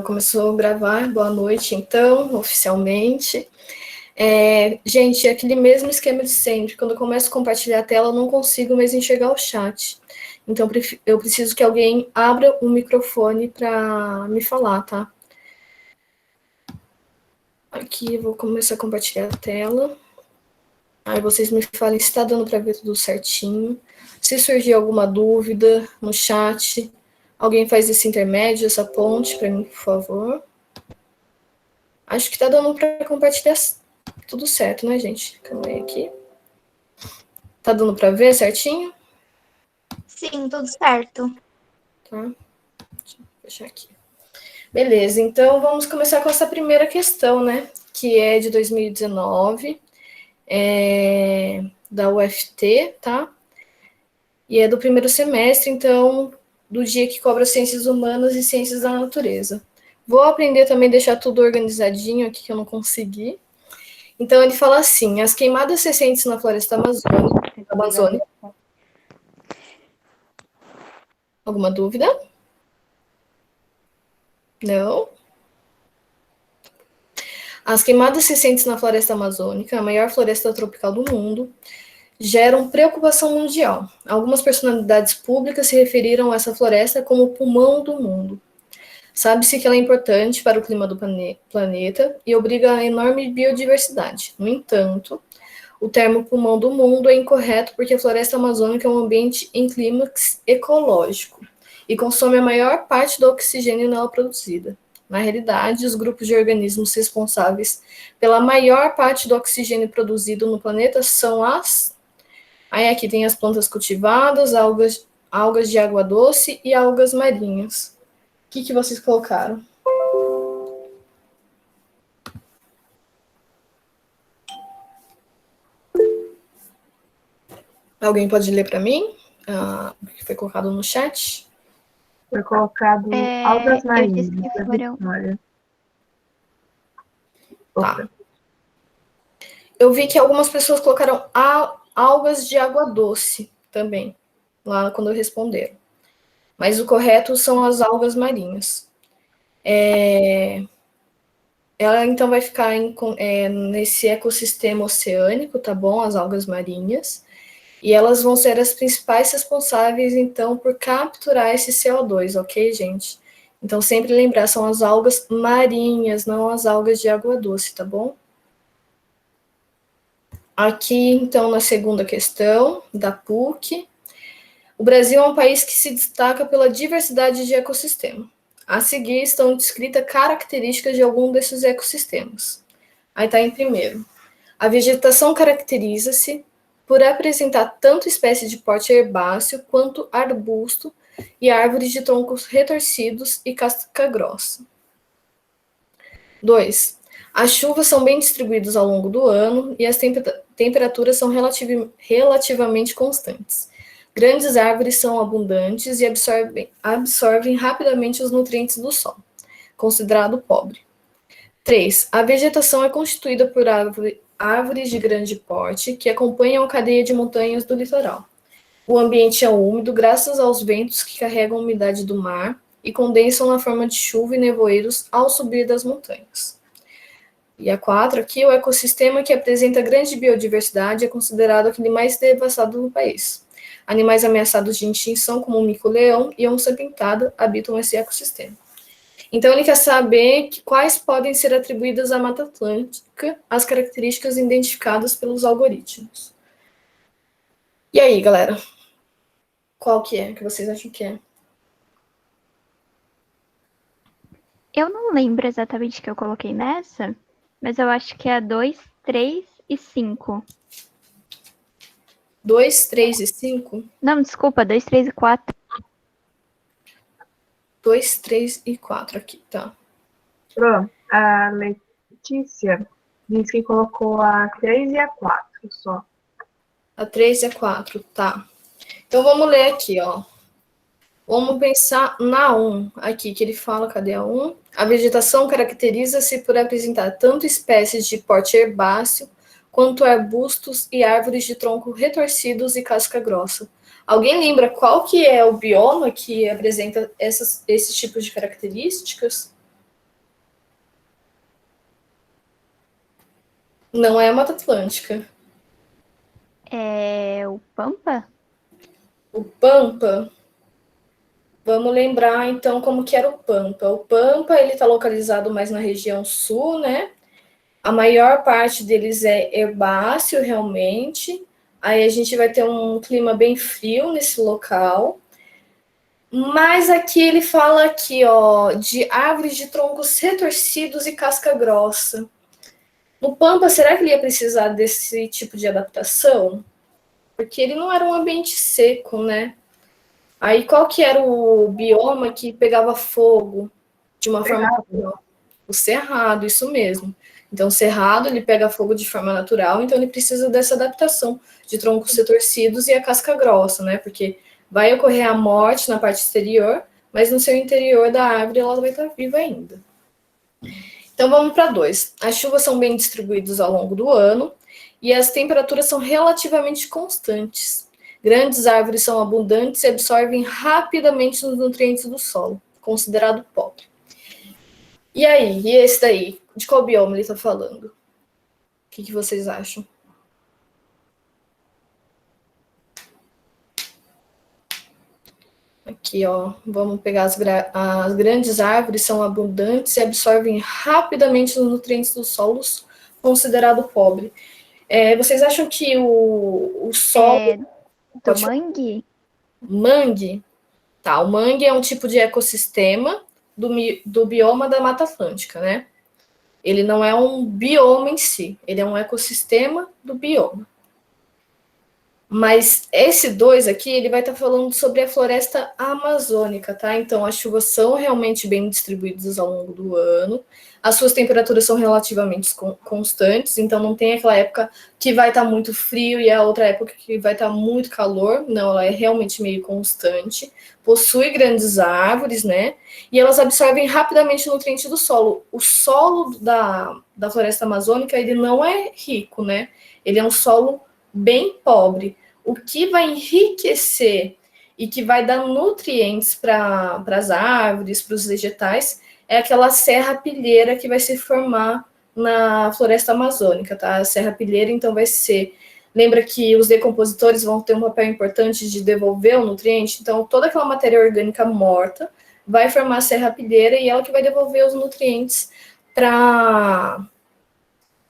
Começou a gravar, boa noite, então, oficialmente. Gente, é aquele mesmo esquema de sempre. Quando eu começo a compartilhar a tela, eu não consigo mais enxergar o chat. Então, eu preciso que alguém abra o microfone para me falar, tá? Aqui, eu vou começar a compartilhar a tela. Aí vocês me falem se está dando para ver tudo certinho. Se surgir alguma dúvida no chat, alguém faz esse intermédio, essa ponte para mim, por favor. Acho que está dando para compartilhar tudo certo, né, gente? Calma aí aqui. Tá dando para ver certinho? Sim, tudo certo. Tá. Deixa eu fechar aqui. Beleza, então vamos começar com essa primeira questão, né? Que é de 2019, da UFT, tá? E é do primeiro semestre, então, do dia que cobra Ciências Humanas e Ciências da Natureza. Vou aprender também a deixar tudo organizadinho aqui, que eu não consegui. Então, ele fala assim: as queimadas recentes na floresta amazônica. Alguma dúvida? Não? As queimadas recentes na floresta amazônica, a maior floresta tropical do mundo, geram preocupação mundial. Algumas personalidades públicas se referiram a essa floresta como o pulmão do mundo. Sabe-se que ela é importante para o clima do planeta e obriga a enorme biodiversidade. No entanto, o termo pulmão do mundo é incorreto porque a floresta amazônica é um ambiente em clímax ecológico e consome a maior parte do oxigênio nela produzida. Na realidade, os grupos de organismos responsáveis pela maior parte do oxigênio produzido no planeta são as... Aí aqui tem as plantas cultivadas, algas de água doce e algas marinhas. O que vocês colocaram? Alguém pode ler para mim? O que foi colocado no chat? Foi colocado algas marinhas. Eu disse que foram... Tá. Eu vi que algumas pessoas colocaram algas de água doce também, lá quando responderam. Mas o correto são as algas marinhas. Ela, então, vai ficar nesse ecossistema oceânico, tá bom? As algas marinhas. E elas vão ser as principais responsáveis, então, por capturar esse CO2, ok, gente? Então, sempre lembrar, são as algas marinhas, não as algas de água doce, tá bom? Aqui, então, na segunda questão, da PUC, o Brasil é um país que se destaca pela diversidade de ecossistema. A seguir estão descritas características de algum desses ecossistemas. Aí está em primeiro. A vegetação caracteriza-se por apresentar tanto espécies de porte herbáceo quanto arbusto e árvores de troncos retorcidos e casca grossa. 2. As chuvas são bem distribuídas ao longo do ano e as temperaturas são relativamente constantes. Grandes árvores são abundantes e absorvem rapidamente os nutrientes do solo, considerado pobre. 3. A vegetação é constituída por árvores de grande porte que acompanham a cadeia de montanhas do litoral. O ambiente é úmido graças aos ventos que carregam a umidade do mar e condensam na forma de chuva e nevoeiros ao subir das montanhas. E a 4, aqui, o ecossistema que apresenta grande biodiversidade é considerado aquele mais devastado do país. Animais ameaçados de extinção, como o mico-leão e a onça-pintada, habitam esse ecossistema. Então, ele quer saber quais podem ser atribuídas à Mata Atlântica as características identificadas pelos algoritmos. E aí, galera? Qual que vocês acham que é? Eu não lembro exatamente o que eu coloquei nessa, mas eu acho que é 2, 3 e 5. 2, 3 e 5? Não, desculpa, 2, 3 e 4. 2, 3 e 4 aqui, tá. Pronto, a Letícia disse que colocou a 3 e a 4 só. A 3 e a 4, tá. Então, vamos ler aqui, ó. Vamos pensar na 1, aqui, que ele fala, cadê a 1? A vegetação caracteriza-se por apresentar tanto espécies de porte herbáceo, quanto arbustos e árvores de tronco retorcidos e casca grossa. Alguém lembra qual que é o bioma que apresenta esses tipos de características? Não é a Mata Atlântica. É o Pampa? O Pampa, vamos lembrar então como que era o Pampa. O Pampa, ele está localizado mais na região sul, né? A maior parte deles é herbáceo, realmente. Aí a gente vai ter um clima bem frio nesse local. Mas aqui ele fala aqui, ó, de árvores de troncos retorcidos e casca grossa. No Pampa, será que ele ia precisar desse tipo de adaptação? Porque ele não era um ambiente seco, né? Aí qual que era o bioma que pegava fogo de uma forma natural? O cerrado, isso mesmo. Então, o cerrado, ele pega fogo de forma natural, então ele precisa dessa adaptação de troncos retorcidos e a casca grossa, né? Porque vai ocorrer a morte na parte exterior, mas no seu interior da árvore ela vai estar viva ainda. Então, vamos para 2. As chuvas são bem distribuídas ao longo do ano e as temperaturas são relativamente constantes. Grandes árvores são abundantes e absorvem rapidamente os nutrientes do solo, considerado pobre. E aí, e esse daí? De qual bioma ele está falando? O que vocês acham? Aqui, ó, vamos pegar as grandes árvores, são abundantes e absorvem rapidamente os nutrientes dos solos, considerado pobre. Vocês acham que o solo... Do mangue? Mangue? Tá, o mangue é um tipo de ecossistema do bioma da Mata Atlântica, né? Ele não é um bioma em si, ele é um ecossistema do bioma. Mas esse 2 aqui, ele vai estar falando sobre a floresta amazônica, tá? Então, as chuvas são realmente bem distribuídas ao longo do ano, as suas temperaturas são relativamente constantes, então não tem aquela época que vai estar muito frio e a outra época que vai estar muito calor, não, ela é realmente meio constante, possui grandes árvores, né? E elas absorvem rapidamente o nutriente do solo. O solo da floresta amazônica, ele não é rico, né? Ele é um solo bem pobre. O que vai enriquecer e que vai dar nutrientes para as árvores, para os vegetais, é aquela serrapilheira que vai se formar na floresta amazônica, tá? A serrapilheira, então, vai ser... Lembra que os decompositores vão ter um papel importante de devolver o nutriente? Então, toda aquela matéria orgânica morta vai formar a serrapilheira e ela que vai devolver os nutrientes para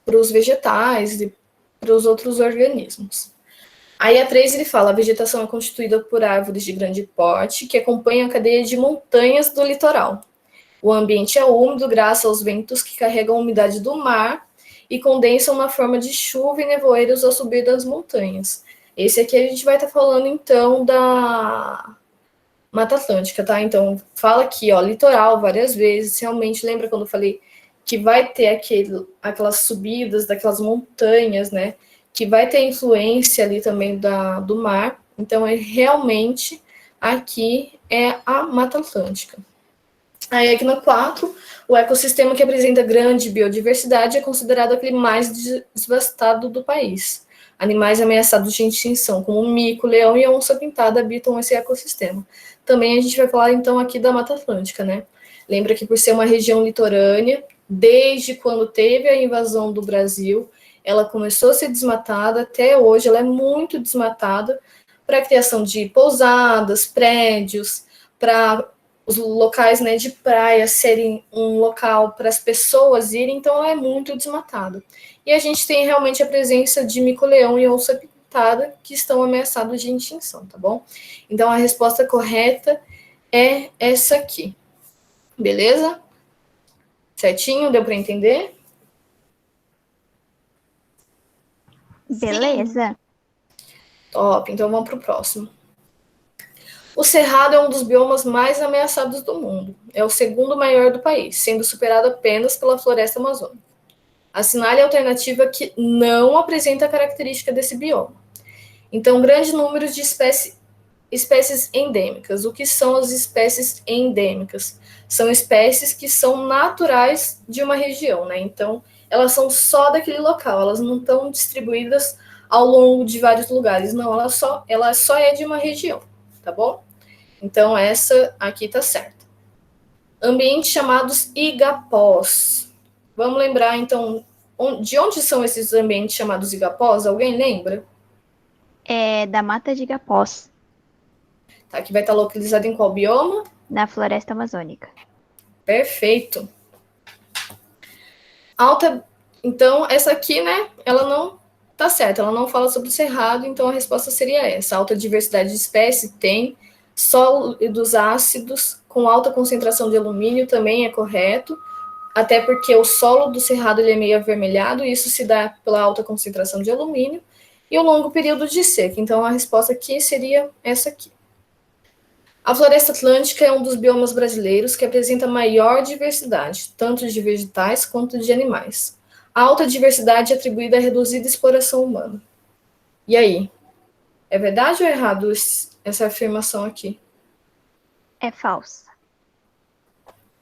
os vegetais e para os outros organismos. Aí a 3 ele fala, a vegetação é constituída por árvores de grande porte que acompanham a cadeia de montanhas do litoral. O ambiente é úmido graças aos ventos que carregam a umidade do mar e condensam na forma de chuva e nevoeiros ao subir das montanhas. Esse aqui a gente vai estar falando, então, da Mata Atlântica, tá? Então, fala aqui, ó, litoral várias vezes. Realmente, lembra quando eu falei que vai ter aquelas subidas daquelas montanhas, né? Que vai ter influência ali também do mar. Então, realmente, aqui é a Mata Atlântica. Aí, aqui no 4, o ecossistema que apresenta grande biodiversidade é considerado aquele mais devastado do país. Animais ameaçados de extinção, como o mico, leão e a onça-pintada habitam esse ecossistema. Também a gente vai falar, então, aqui da Mata Atlântica, né? Lembra que por ser uma região litorânea, desde quando teve a invasão do Brasil, ela começou a ser desmatada, até hoje ela é muito desmatada para a criação de pousadas, prédios, para os locais, né, de praia serem um local para as pessoas irem, então ela é muito desmatada. E a gente tem realmente a presença de mico-leão e onça-pintada que estão ameaçados de extinção, tá bom? Então a resposta correta é essa aqui. Beleza? Certinho? Deu para entender? Beleza. Top, então vamos para o próximo. O Cerrado é um dos biomas mais ameaçados do mundo. É o segundo maior do país, sendo superado apenas pela floresta amazônica. Assinale a alternativa que não apresenta a característica desse bioma. Então, grande número de espécies endêmicas. O que são as espécies endêmicas? São espécies que são naturais de uma região, né? Então, elas são só daquele local, elas não estão distribuídas ao longo de vários lugares. Não, ela só é de uma região, tá bom? Então, essa aqui tá certa. Ambientes chamados igapós. Vamos lembrar, então, de onde são esses ambientes chamados igapós? Alguém lembra? É da Mata de Igapós, Tá, que vai estar localizado em qual bioma? na Floresta Amazônica. Perfeito. Alta. Então, essa aqui, né? Ela não tá certa, ela não fala sobre o cerrado, então a resposta seria essa. Alta diversidade de espécies tem. Sólidos ácidos com alta concentração de alumínio também é correto, até porque o solo do cerrado ele é meio avermelhado, e isso se dá pela alta concentração de alumínio e o longo período de seca. Então, a resposta aqui seria essa aqui. A floresta atlântica é um dos biomas brasileiros que apresenta maior diversidade, tanto de vegetais quanto de animais. A alta diversidade é atribuída à reduzida exploração humana. E aí? É verdade ou é errado essa afirmação aqui? É falsa.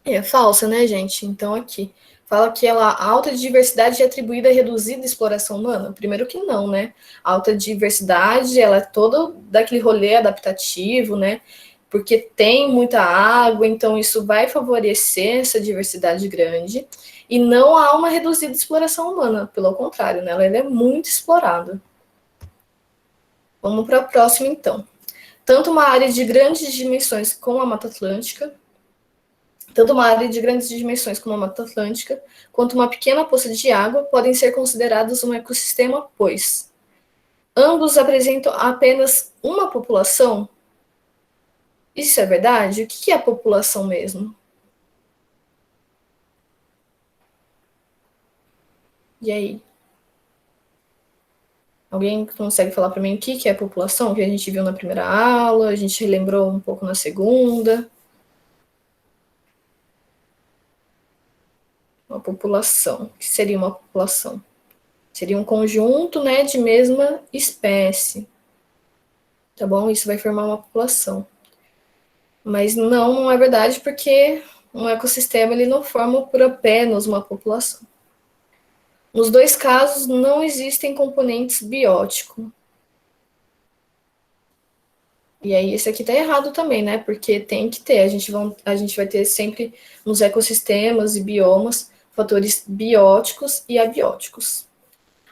É falsa, né, gente? Então, aqui. Fala que a alta diversidade é atribuída à reduzida exploração humana? Primeiro que não, né? A alta diversidade, ela é toda daquele rolê adaptativo, né? Porque tem muita água, então isso vai favorecer essa diversidade grande. E não há uma reduzida exploração humana, pelo contrário, né? Ela é muito explorada. Vamos para a próxima, então. Tanto uma área de grandes dimensões como a Mata Atlântica, quanto uma pequena poça de água podem ser considerados um ecossistema, pois ambos apresentam apenas uma população. Isso é verdade? O que é a população mesmo? E aí? Alguém consegue falar para mim o que é a população? Que a gente viu na primeira aula, a gente relembrou um pouco na segunda. Uma população. O que seria uma população? Seria um conjunto, né, de mesma espécie. Tá bom? Isso vai formar uma população. Mas não é verdade, porque um ecossistema ele não forma por apenas uma população. Nos dois casos, não existem componentes bióticos. E aí, esse aqui tá errado também, né? Porque tem que ter. A gente vai ter sempre nos ecossistemas e biomas fatores bióticos e abióticos.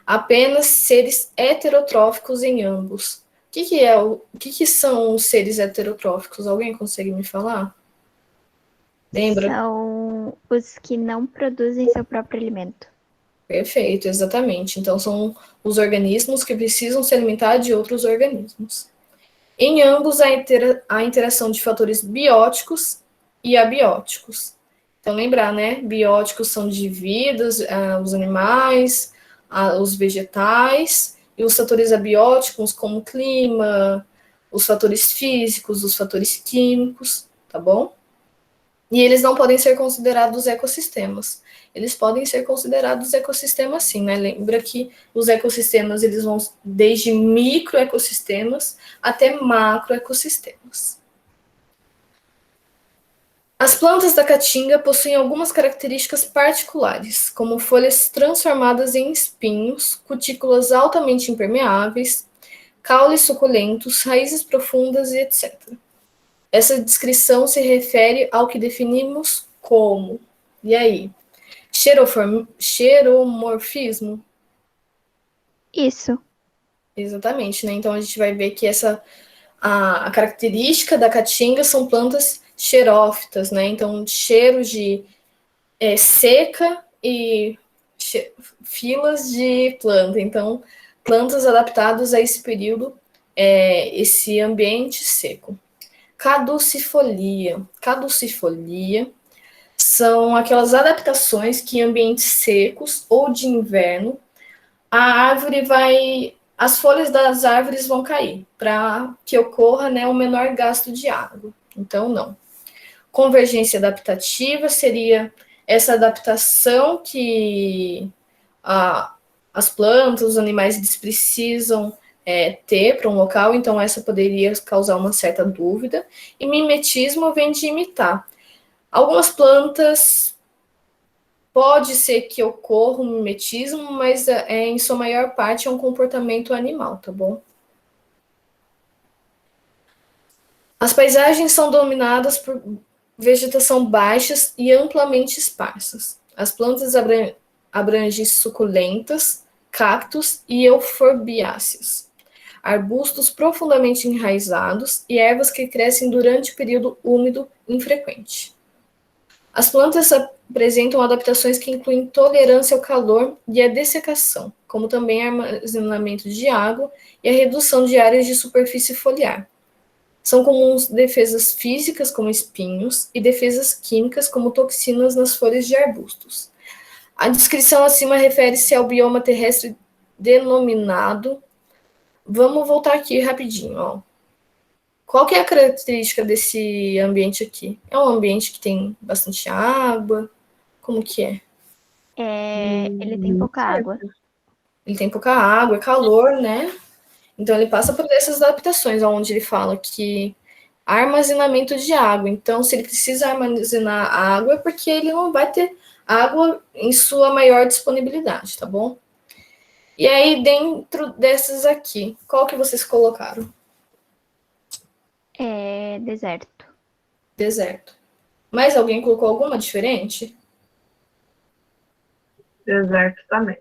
Apenas seres heterotróficos em ambos. O que são os seres heterotróficos? Alguém consegue me falar? Lembra? São os que não produzem seu próprio alimento. Perfeito, exatamente. Então, são os organismos que precisam se alimentar de outros organismos. Em ambos, há interação de fatores bióticos e abióticos. Então, lembrar, né? Bióticos são de vidas, os animais, os vegetais, e os fatores abióticos, como o clima, os fatores físicos, os fatores químicos, tá bom? E eles não podem ser considerados ecossistemas. Eles podem ser considerados ecossistemas sim, né? Lembra que os ecossistemas eles vão desde microecossistemas até macroecossistemas. As plantas da caatinga possuem algumas características particulares, como folhas transformadas em espinhos, cutículas altamente impermeáveis, caules suculentos, raízes profundas e etc. Essa descrição se refere ao que definimos como. E aí? Xeromorfismo? Isso. Exatamente, né? Então a gente vai ver que a característica da caatinga são plantas xerófitas, né? Então, cheiros de seca e filas de planta. Então, plantas adaptadas a esse período, esse ambiente seco. Caducifolia. Caducifolia são aquelas adaptações que em ambientes secos ou de inverno, as folhas das árvores vão cair, para que ocorra, né, um menor gasto de água. Então, não. Convergência adaptativa seria essa adaptação que as plantas, os animais, eles precisam ter para um local, então essa poderia causar uma certa dúvida. E mimetismo vem de imitar. Algumas plantas Pode ser que ocorra um mimetismo, mas em sua maior parte é um comportamento animal, tá bom? As paisagens são dominadas por vegetação baixas e amplamente esparsas. As plantas abrangem suculentas, cactos e euforbiáceas, arbustos profundamente enraizados e ervas que crescem durante o período úmido infrequente. As plantas apresentam adaptações que incluem tolerância ao calor e a dessecação, como também armazenamento de água e a redução de áreas de superfície foliar. São comuns defesas físicas, como espinhos, e defesas químicas, como toxinas nas folhas de arbustos. A descrição acima refere-se ao bioma terrestre denominado. Vamos voltar aqui rapidinho, ó. Qual que é a característica desse ambiente aqui? É um ambiente que tem bastante água? Como que é? Ele tem pouca água. Ele tem pouca água, é calor, né? Então ele passa por essas adaptações, onde ele fala que armazenamento de água. Então, se ele precisa armazenar água, é porque ele não vai ter água em sua maior disponibilidade, tá bom? E aí, dentro dessas aqui, qual que vocês colocaram? Deserto. Deserto. Mais alguém colocou alguma diferente? Deserto também.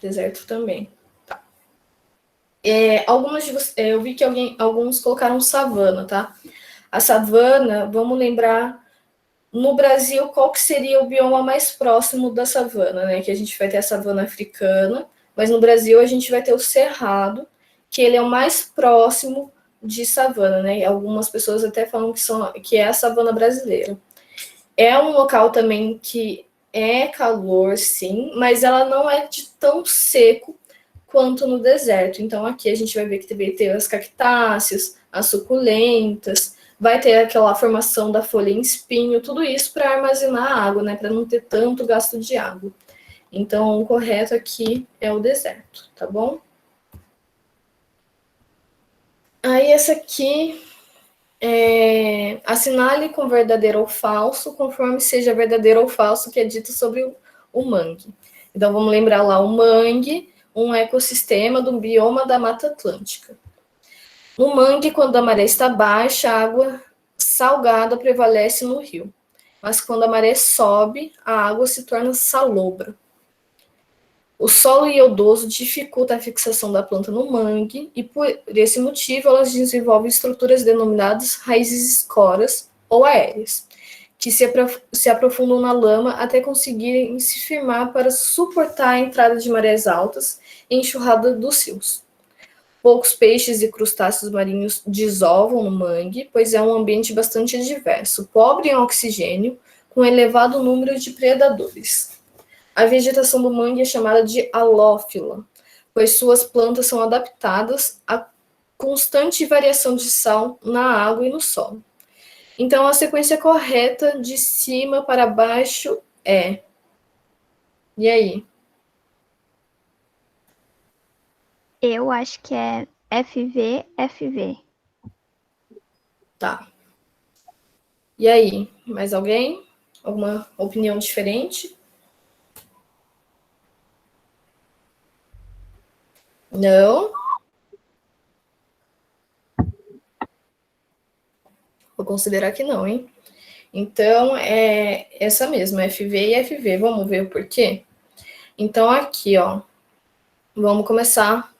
Deserto também. Tá. Algumas de vocês, eu vi que alguns colocaram savana, tá? A savana, vamos lembrar, no Brasil, qual que seria o bioma mais próximo da savana, né? Que a gente vai ter a savana africana, mas no Brasil a gente vai ter o cerrado, que ele é o mais próximo de savana, né? Algumas pessoas até falam que é a savana brasileira. É um local também que é calor, sim, mas ela não é de tão seco quanto no deserto. Então aqui a gente vai ver que vai ter as cactáceas, as suculentas, vai ter aquela formação da folha em espinho, tudo isso para armazenar água, né? Para não ter tanto gasto de água. Então o correto aqui é o deserto, tá bom? Aí essa aqui assinale com verdadeiro ou falso, conforme seja verdadeiro ou falso que é dito sobre o mangue. Então vamos lembrar lá o mangue, um ecossistema do bioma da Mata Atlântica. No mangue, quando a maré está baixa, a água salgada prevalece no rio. Mas quando a maré sobe, a água se torna salobra. O solo iodoso dificulta a fixação da planta no mangue e, por esse motivo, elas desenvolvem estruturas denominadas raízes escoras ou aéreas, que se aprofundam na lama até conseguirem se firmar para suportar a entrada de marés altas e enxurrada dos rios. Poucos peixes e crustáceos marinhos desovam no mangue, pois é um ambiente bastante diverso, pobre em oxigênio, com elevado número de predadores. A vegetação do mangue é chamada de halófila, pois suas plantas são adaptadas à constante variação de sal na água e no solo. Então, a sequência correta de cima para baixo é... E aí? Eu acho que é FV, FV. Tá. E aí? Mais alguém? Alguma opinião diferente? Não? Vou considerar que não, hein? Então, é essa mesma, FV e FV. Vamos ver o porquê? Então, aqui, ó. Vamos começar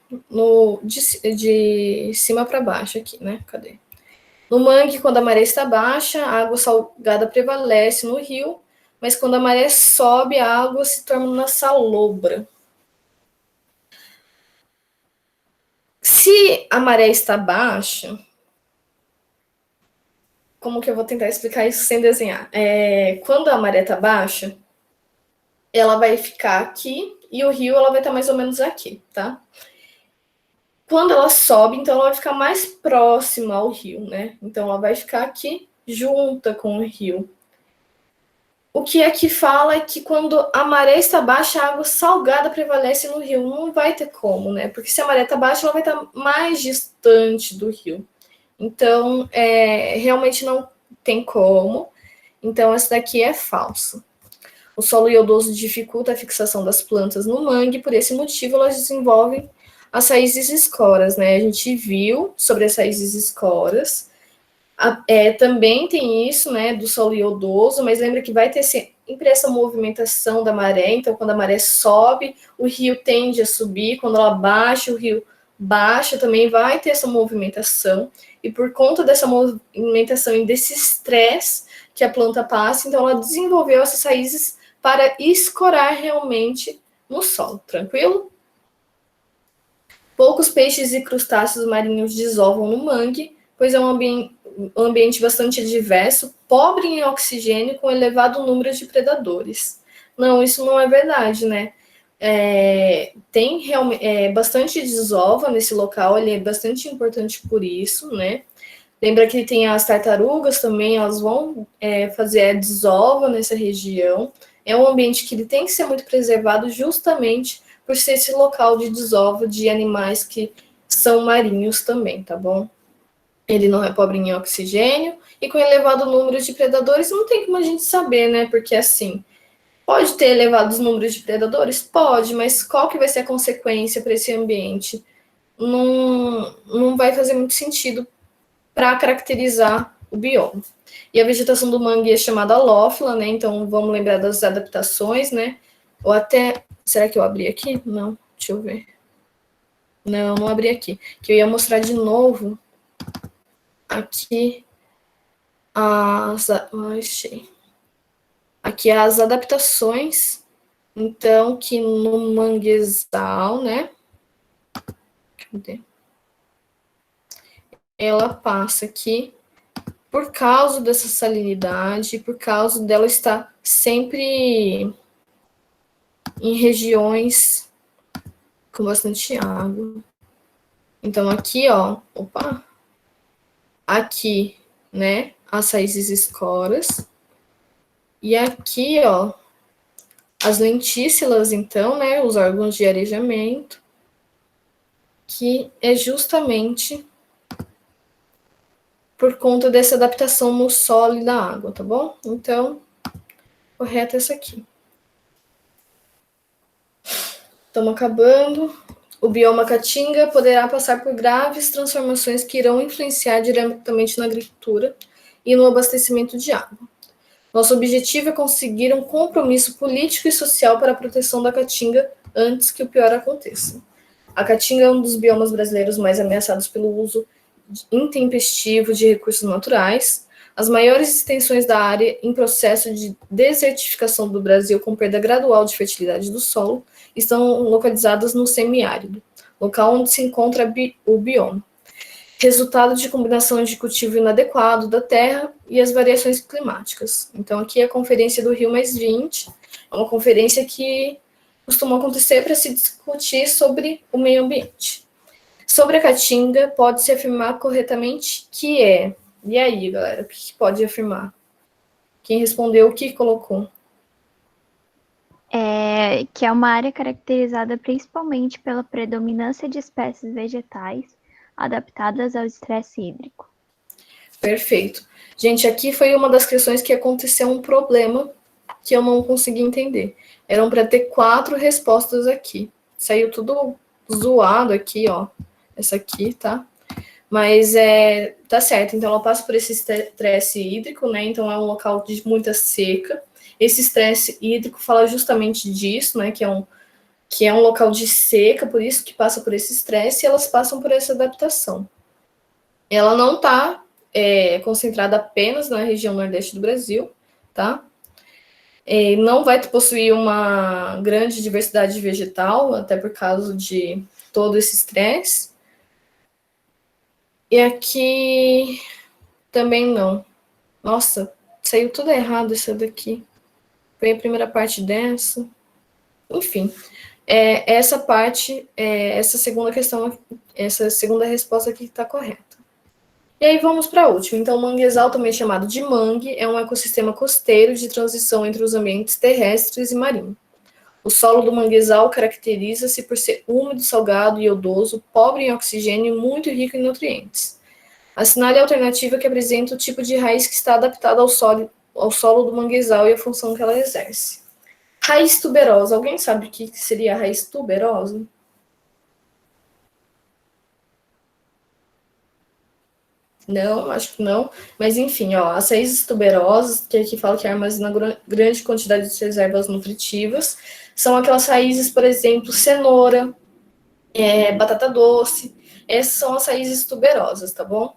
de cima para baixo aqui, né? Cadê? No mangue, quando a maré está baixa, a água salgada prevalece no rio, mas quando a maré sobe, a água se torna salobra. Se a maré está baixa, como que eu vou tentar explicar isso sem desenhar? Quando a maré está baixa, ela vai ficar aqui e o rio ela vai estar mais ou menos aqui, tá? Quando ela sobe, então ela vai ficar mais próxima ao rio, né? Então ela vai ficar aqui junta com o rio. O que aqui fala é que quando a maré está baixa, a água salgada prevalece no rio. Não vai ter como, né? Porque se a maré está baixa, ela vai estar mais distante do rio. Então, realmente não tem como. Então, essa daqui é falsa. O solo iodoso dificulta a fixação das plantas no mangue, por esse motivo elas desenvolvem as raízes escoras, né? A gente viu sobre as raízes escoras. Também tem isso, né, do solo iodoso, mas lembra que vai ter sempre essa movimentação da maré, então quando a maré sobe, o rio tende a subir, quando ela baixa, o rio baixa, também vai ter essa movimentação, e por conta dessa movimentação e desse estresse que a planta passa, então ela desenvolveu essas raízes para escorar realmente no solo, tranquilo? Poucos peixes e crustáceos marinhos desovam no mangue, pois é um ambiente bastante diverso, pobre em oxigênio, com elevado número de predadores. Não, isso não é verdade, né? Tem realmente bastante desova nesse local, ele é bastante importante por isso, né? Lembra que tem as tartarugas também, elas vão fazer a desova nessa região. É um ambiente que ele tem que ser muito preservado justamente por ser esse local de desova de animais que são marinhos também, tá bom? Ele não é pobre em oxigênio e com elevado número de predadores não tem como a gente saber, né? Porque assim, pode ter elevados números de predadores? Pode, mas qual que vai ser a consequência para esse ambiente? Não vai fazer muito sentido para caracterizar o bioma. E a vegetação do mangue é chamada halófila, né? Então vamos lembrar das adaptações, né? Ou até, será que eu abri aqui? Não, deixa eu ver. Não abri aqui. Que eu ia mostrar de novo aqui aqui as adaptações, então, que no manguezal, né? Cadê? Ela passa aqui por causa dessa salinidade, por causa dela estar sempre em regiões com bastante água. Então, aqui, ó, aqui, né, as raízes escoras, e aqui, ó, as lentícilas, então, né, os órgãos de arejamento, que é justamente por conta dessa adaptação no solo e na água, tá bom? Então, correto essa aqui. Estamos acabando. O bioma caatinga poderá passar por graves transformações que irão influenciar diretamente na agricultura e no abastecimento de água. Nosso objetivo é conseguir um compromisso político e social para a proteção da caatinga antes que o pior aconteça. A caatinga é um dos biomas brasileiros mais ameaçados pelo uso intempestivo de recursos naturais. As maiores extensões da área em processo de desertificação do Brasil, com perda gradual de fertilidade do solo, estão localizadas no semiárido, local onde se encontra o bioma. Resultado de combinação de cultivo inadequado da terra e as variações climáticas. Então, aqui é a Conferência do Rio+20, é uma conferência que costuma acontecer para se discutir sobre o meio ambiente. Sobre a caatinga, pode-se afirmar corretamente que é. E aí, galera, o que pode afirmar? Quem respondeu, o que colocou? Que é uma área caracterizada principalmente pela predominância de espécies vegetais adaptadas ao estresse hídrico. Perfeito. Gente, aqui foi uma das questões que aconteceu um problema que eu não consegui entender. Eram para ter 4 respostas aqui. Saiu tudo zoado aqui, ó. Essa aqui, tá? Mas tá certo. Então, ela passa por esse estresse hídrico, né? Então, é um local de muita seca. Esse estresse hídrico fala justamente disso, né? Que é um local de seca, por isso que passa por esse estresse, e elas passam por essa adaptação. Ela não está concentrada apenas na região nordeste do Brasil, tá? Não vai possuir uma grande diversidade vegetal, até por causa de todo esse estresse. E aqui também não. Nossa, saiu tudo errado isso daqui. Foi a primeira parte dessa. Enfim, essa parte, essa segunda questão, essa segunda resposta aqui está correta. E aí vamos para a última. Então, o manguezal, também chamado de mangue, é um ecossistema costeiro de transição entre os ambientes terrestres e marinhos. O solo do manguezal caracteriza-se por ser úmido, salgado e iodoso, pobre em oxigênio e muito rico em nutrientes. Assinale a alternativa que apresenta o tipo de raiz que está adaptada ao solo do manguezal e a função que ela exerce. Raiz tuberosa. Alguém sabe o que seria a raiz tuberosa? Não, acho que não. Mas, enfim, ó, as raízes tuberosas, que aqui fala que armazenam grande quantidade de reservas nutritivas, são aquelas raízes, por exemplo, cenoura, batata doce. Essas são as raízes tuberosas, tá bom?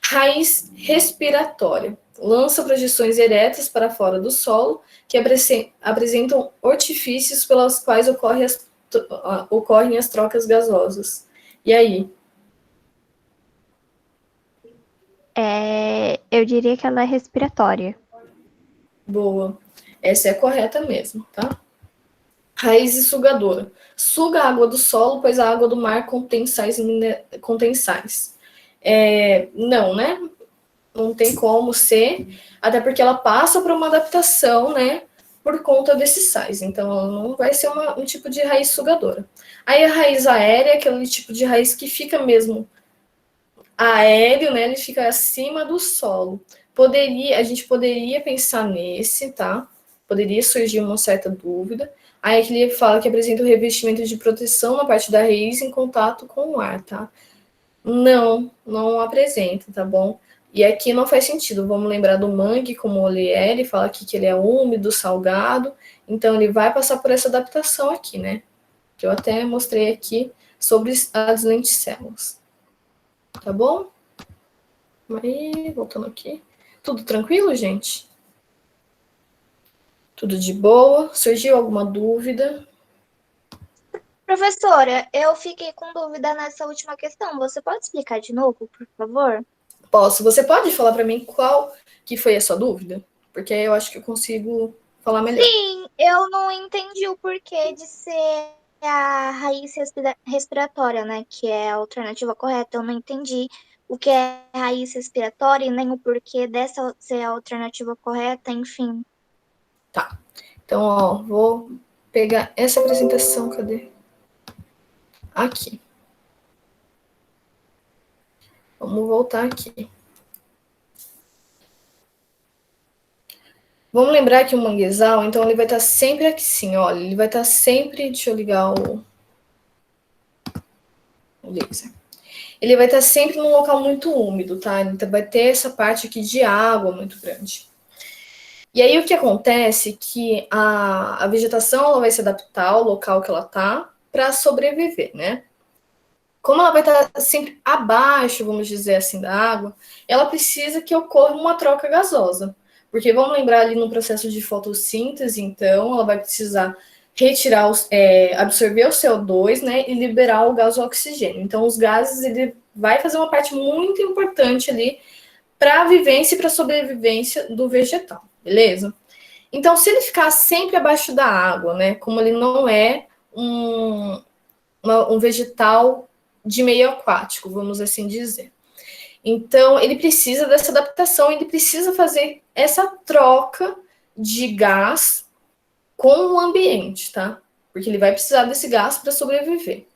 Raiz respiratória. Lança projeções eretas para fora do solo, que apresentam ortifícios pelas quais ocorrem as trocas gasosas. E aí? Eu diria que ela é respiratória. Boa. Essa é a correta mesmo, tá? Raiz sugadora. Suga a água do solo, pois a água do mar contém sais. Não, né? Não tem como ser, até porque ela passa por uma adaptação, né? Por conta desses sais. Então, ela não vai ser um tipo de raiz sugadora. Aí a raiz aérea é aquele tipo de raiz que fica mesmo aéreo, né? Ele fica acima do solo. A gente poderia pensar nesse, tá? Poderia surgir uma certa dúvida. Aí aqui ele fala que apresenta o revestimento de proteção na parte da raiz em contato com o ar, tá? Não apresenta, tá bom? E aqui não faz sentido. Vamos lembrar do mangue, como ele fala aqui que ele é úmido, salgado. Então ele vai passar por essa adaptação aqui, né? Que eu até mostrei aqui sobre as lenticelas. Tá bom? Aí, voltando aqui. Tudo tranquilo, gente? Tudo de boa? Surgiu alguma dúvida? Professora, eu fiquei com dúvida nessa última questão. Você pode explicar de novo, por favor? Posso. Você pode falar para mim qual que foi a sua dúvida? Porque aí eu acho que eu consigo falar melhor. Sim, eu não entendi o porquê de ser a raiz respiratória, né? Que é a alternativa correta. Eu não entendi o que é raiz respiratória e nem o porquê dessa ser a alternativa correta, enfim. Tá. Então, ó, vou pegar essa apresentação. Cadê? Aqui. Vamos voltar aqui. Vamos lembrar que o manguezal, então, ele vai estar sempre aqui, sim, olha. Ele vai estar sempre... Deixa eu ligar o laser. Ele vai estar sempre num local muito úmido, tá? Então, vai ter essa parte aqui de água muito grande. E aí, o que acontece é que a vegetação ela vai se adaptar ao local que ela está para sobreviver, né? Como ela vai estar sempre abaixo, vamos dizer assim, da água, ela precisa que ocorra uma troca gasosa. Porque vamos lembrar ali no processo de fotossíntese, então, ela vai precisar retirar, absorver o CO2, né, e liberar o gás oxigênio. Então, os gases, ele vai fazer uma parte muito importante ali para a vivência e para a sobrevivência do vegetal, beleza? Então, se ele ficar sempre abaixo da água, né, como ele não é um vegetal de meio aquático, vamos assim dizer. Então, ele precisa dessa adaptação, ele precisa fazer essa troca de gás com o ambiente, tá? Porque ele vai precisar desse gás para sobreviver.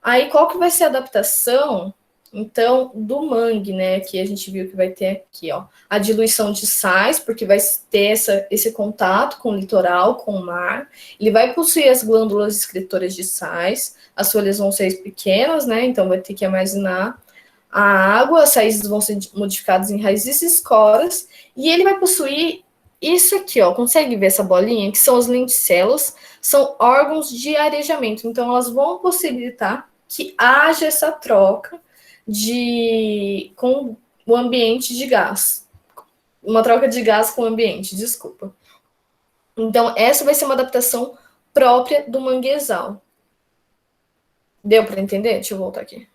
Aí, qual que vai ser a adaptação, então, do mangue, né? Que a gente viu que vai ter aqui, ó. A diluição de sais, porque vai ter esse contato com o litoral, com o mar. Ele vai possuir as glândulas excretoras de sais. As folhas vão ser pequenas, né? Então, vai ter que armazenar a água. As raízes vão ser modificadas em raízes e esporas. E ele vai possuir isso aqui, ó. Consegue ver essa bolinha? Que são as lenticelas. São órgãos de arejamento. Então, elas vão possibilitar que haja essa troca com o ambiente de gás. Uma troca de gás com o ambiente, desculpa. Então, essa vai ser uma adaptação própria do manguezal. Deu para entender? Deixa eu voltar aqui.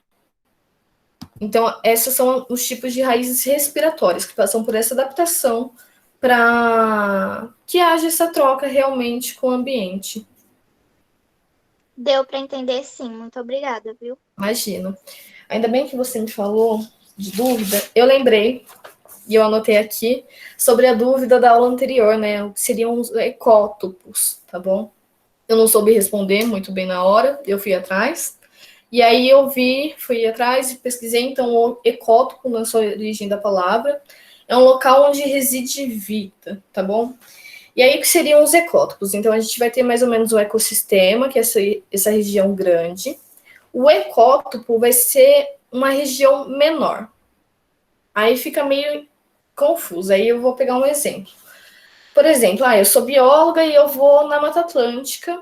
Então, esses são os tipos de raízes respiratórias que passam por essa adaptação para que haja essa troca realmente com o ambiente. Deu para entender, sim. Muito obrigada, viu? Imagino. Ainda bem que você me falou de dúvida. Eu lembrei, e eu anotei aqui, sobre a dúvida da aula anterior, né? O que seriam os ecótopos, tá bom? Eu não soube responder muito bem na hora, eu fui atrás. E aí fui atrás e pesquisei, então, o ecótopo, na sua origem da palavra, é um local onde reside vida, tá bom? E aí, o que seriam os ecótopos? Então, a gente vai ter mais ou menos um ecossistema, que é essa região grande. O ecótopo vai ser uma região menor. Aí fica meio confuso. Aí eu vou pegar um exemplo. Por exemplo, eu sou bióloga e eu vou na Mata Atlântica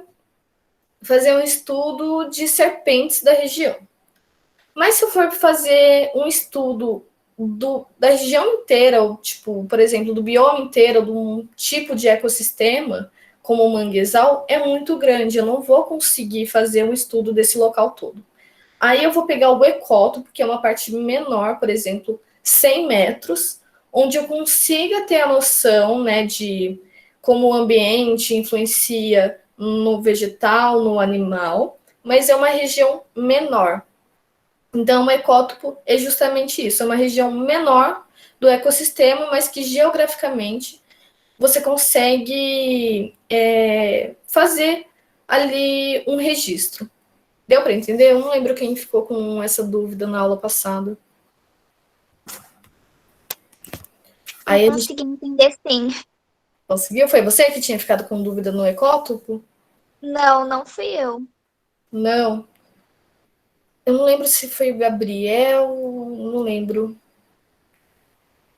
fazer um estudo de serpentes da região. Mas se eu for fazer um estudo da região inteira, ou, tipo, por exemplo, do bioma inteiro, de um tipo de ecossistema, como o manguezal, é muito grande. Eu não vou conseguir fazer um estudo desse local todo. Aí eu vou pegar o ecótopo, que é uma parte menor, por exemplo, 100 metros, onde eu consiga ter a noção, né, de como o ambiente influencia no vegetal, no animal, mas é uma região menor. Então, o ecótopo é justamente isso, é uma região menor do ecossistema, mas que geograficamente você consegue fazer ali um registro. Deu para entender? Eu não lembro quem ficou com essa dúvida na aula passada. Aí Eu a gente consegui entender sim. conseguiu? Foi você que tinha ficado com dúvida no ecótopo? Não, não fui eu. Não. Eu não lembro se foi o Gabriel, não lembro.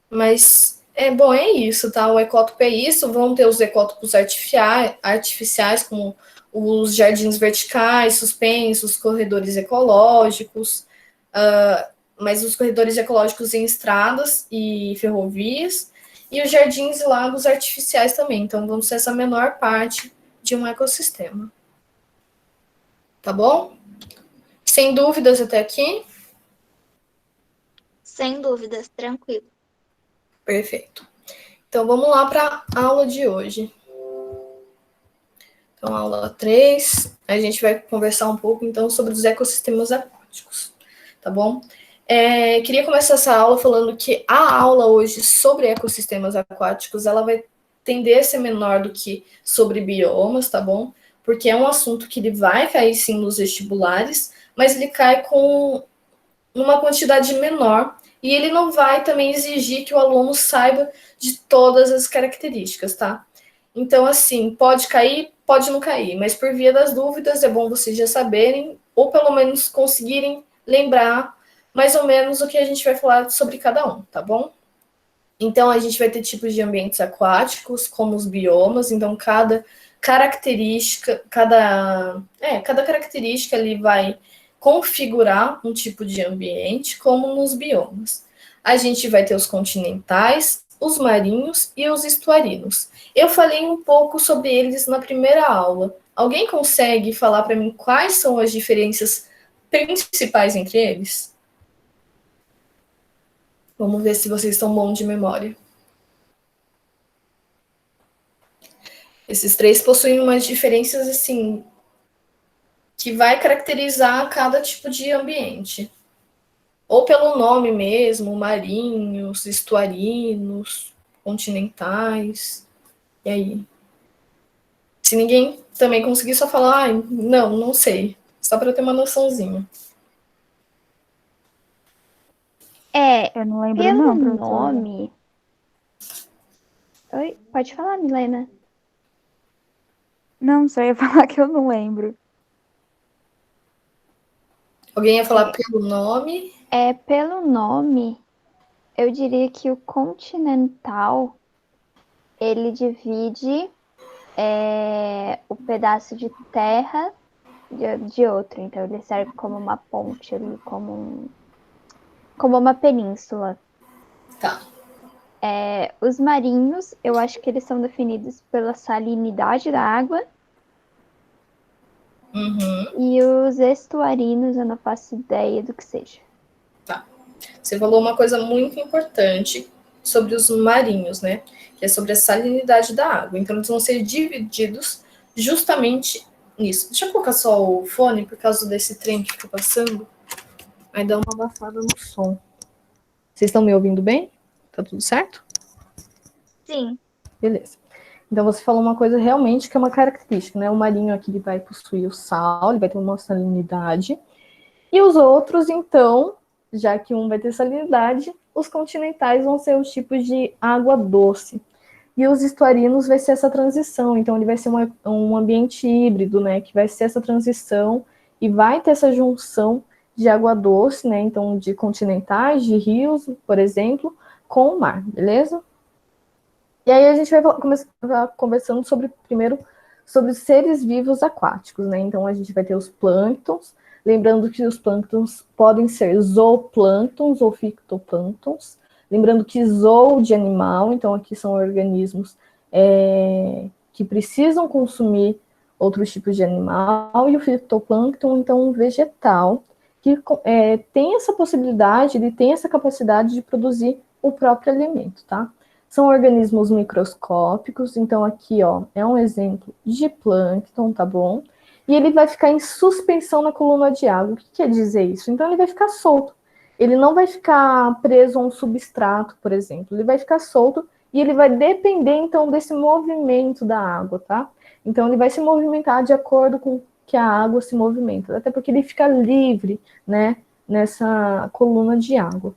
Mas bom, é isso, tá? O ecótopo é isso. Vão ter os ecótopos artificiais, como os jardins verticais, suspensos, corredores ecológicos, mas os corredores ecológicos em estradas e ferrovias, e os jardins e lagos artificiais também. Então, vão ser essa menor parte de um ecossistema. Tá bom? Sem dúvidas até aqui? Sem dúvidas, tranquilo. Perfeito. Então, vamos lá para a aula de hoje. Então, aula 3, a gente vai conversar um pouco, então, sobre os ecossistemas aquáticos, tá bom? Queria começar essa aula falando que a aula hoje sobre ecossistemas aquáticos, ela vai tender a ser menor do que sobre biomas, tá bom? Porque é um assunto que ele vai cair, sim, nos vestibulares, mas ele cai com uma quantidade menor e ele não vai também exigir que o aluno saiba de todas as características, tá? Então, assim, pode cair, pode não cair, mas por via das dúvidas é bom vocês já saberem, ou pelo menos conseguirem lembrar mais ou menos o que a gente vai falar sobre cada um, tá bom? Então, a gente vai ter tipos de ambientes aquáticos, como os biomas, então cada característica, cada característica ali vai configurar um tipo de ambiente, como nos biomas. A gente vai ter os continentais, os marinhos e os estuarinos. Eu falei um pouco sobre eles na primeira aula. Alguém consegue falar para mim quais são as diferenças principais entre eles? Vamos ver se vocês estão bons de memória. Esses três possuem umas diferenças, assim, que vai caracterizar cada tipo de ambiente. Ou pelo nome mesmo, marinhos, estuarinos, continentais. E aí? Se ninguém também conseguir só falar, não sei. Só para ter uma noçãozinha. Eu não lembro pelo não, professora. nome... Oi, pode falar, Milena. Não, só ia falar que eu não lembro. Alguém ia falar pelo nome? Pelo nome, eu diria que o continental, ele divide o pedaço de terra de outro. Então, ele serve como uma ponte ali, como uma península. Tá. Os marinhos, eu acho que eles são definidos pela salinidade da água. Uhum. E os estuarinos, eu não faço ideia do que seja. Tá. Você falou uma coisa muito importante sobre os marinhos, né? Que é sobre a salinidade da água. Então, eles vão ser divididos justamente nisso. Deixa eu colocar só o fone por causa desse trem que fica passando. Aí dá uma abafada no som. Vocês estão me ouvindo bem? Tá tudo certo? Sim. Beleza. Então, você falou uma coisa realmente que é uma característica, né? O marinho aqui ele vai possuir o sal, ele vai ter uma salinidade. E os outros, então, já que um vai ter salinidade, os continentais vão ser os tipos de água doce. e os estuarinos vai ser essa transição, então ele vai ser um ambiente híbrido, né, que vai ser essa transição e vai ter essa junção de água doce, né, então de continentais, de rios, por exemplo, com o mar, beleza? E aí a gente vai começar conversando primeiro sobre os seres vivos aquáticos, né? Então a gente vai ter os plânctons, lembrando que os plânctons podem ser zooplânctons ou fitoplânctons, lembrando que zoo de animal, então aqui são organismos que precisam consumir outros tipos de animal, e o fitoplâncton, então, um vegetal, que tem essa possibilidade, ele tem essa capacidade de produzir o próprio alimento, tá? São organismos microscópicos, então aqui, ó, é um exemplo de plâncton, tá bom? E ele vai ficar em suspensão na coluna de água. O que quer dizer isso? Então ele vai ficar solto. Ele não vai ficar preso a um substrato, por exemplo. Ele vai ficar solto e ele vai depender, então, desse movimento da água, tá? Então ele vai se movimentar de acordo com que a água se movimenta, até porque ele fica livre, né, nessa coluna de água.